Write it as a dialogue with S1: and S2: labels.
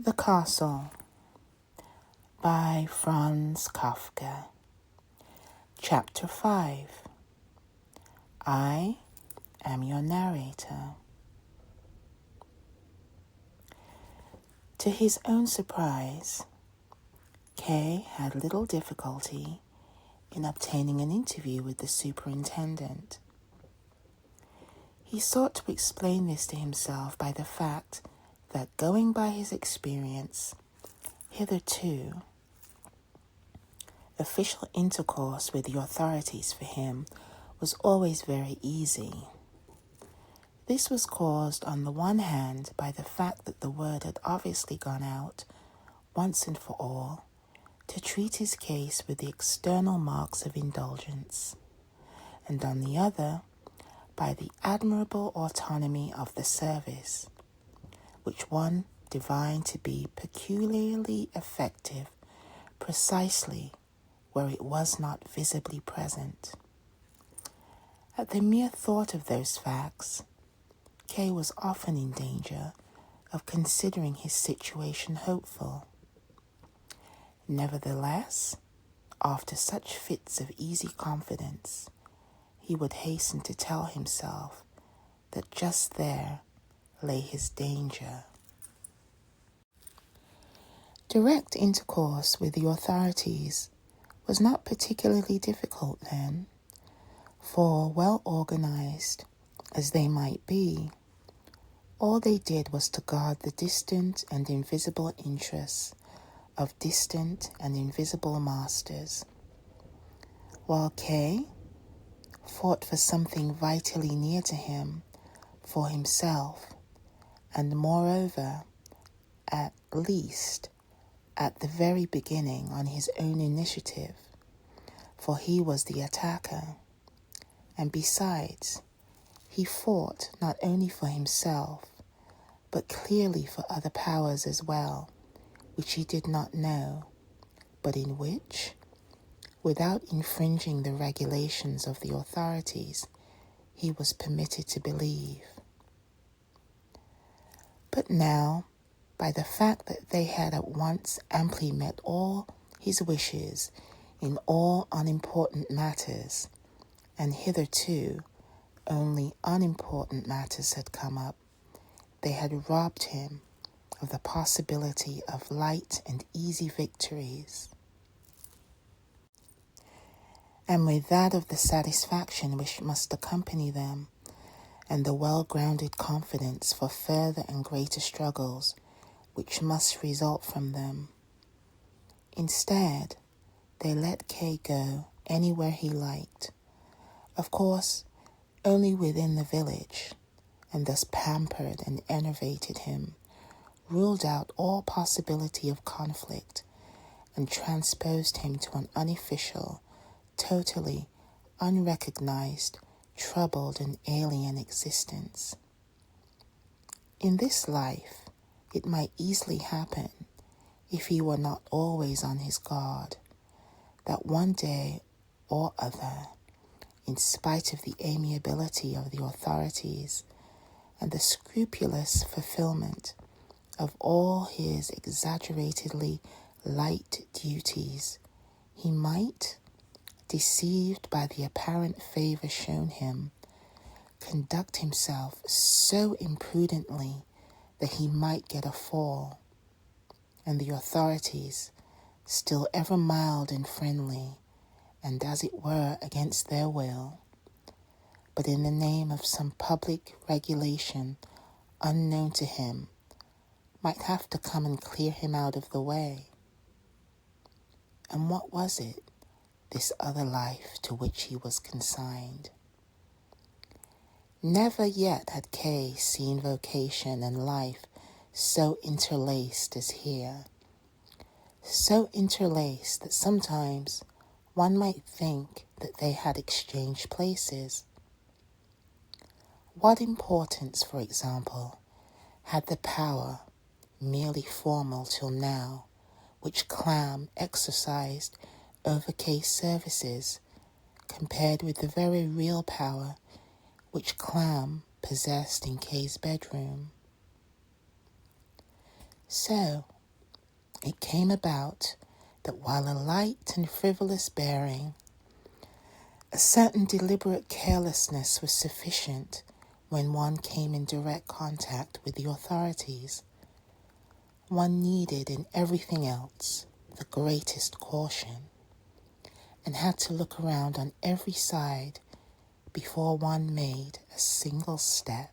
S1: The Castle by Franz Kafka. Chapter 5. I am your narrator. To his own surprise, Kay had little difficulty in obtaining an interview with the superintendent. He sought to explain this to himself by the fact that, going by his experience, hitherto, official intercourse with the authorities for him was always very easy. This was caused, on the one hand, by the fact that the word had obviously gone out, once and for all, to treat his case with the external marks of indulgence, and on the other, by the admirable autonomy of the service, which one divined to be peculiarly effective precisely where it was not visibly present. At the mere thought of those facts, Kay was often in danger of considering his situation hopeful. Nevertheless, after such fits of easy confidence, he would hasten to tell himself that just there lay his danger. Direct intercourse with the authorities was not particularly difficult then, for well organized as they might be, all they did was to guard the distant and invisible interests of distant and invisible masters, while Kay fought for something vitally near to him, for himself, and moreover, at least, at the very beginning on his own initiative, for he was the attacker. And besides, he fought not only for himself, but clearly for other powers as well, which he did not know, but in which, without infringing the regulations of the authorities, he was permitted to believe. But now, by the fact that they had at once amply met all his wishes in all unimportant matters, and hitherto only unimportant matters had come up, they had robbed him of the possibility of light and easy victories, and with that of the satisfaction which must accompany them, and the well-grounded confidence for further and greater struggles which must result from them. Instead, they let Kay go anywhere he liked, of course, only within the village, and thus pampered and enervated him, ruled out all possibility of conflict, and transposed him to an unofficial, totally unrecognized, troubled and alien existence. In this life, it might easily happen, if he were not always on his guard, that one day or other, in spite of the amiability of the authorities and the scrupulous fulfillment of all his exaggeratedly light duties, he might, deceived by the apparent favor shown him, conduct himself so imprudently that he might get a fall, and the authorities, still ever mild and friendly, and as it were against their will, but in the name of some public regulation unknown to him, might have to come and clear him out of the way. And what was it, this other life to which he was consigned? Never yet had Kay seen vocation and life so interlaced as here, so interlaced that sometimes one might think that they had exchanged places. What importance, for example, had the power, merely formal till now, which Clam exercised over Kay's services, compared with the very real power which Clam possessed in Kay's bedroom? So, it came about that while a light and frivolous bearing, a certain deliberate carelessness was sufficient when one came in direct contact with the authorities. One needed in everything else the greatest caution, and had to look around on every side before one made a single step.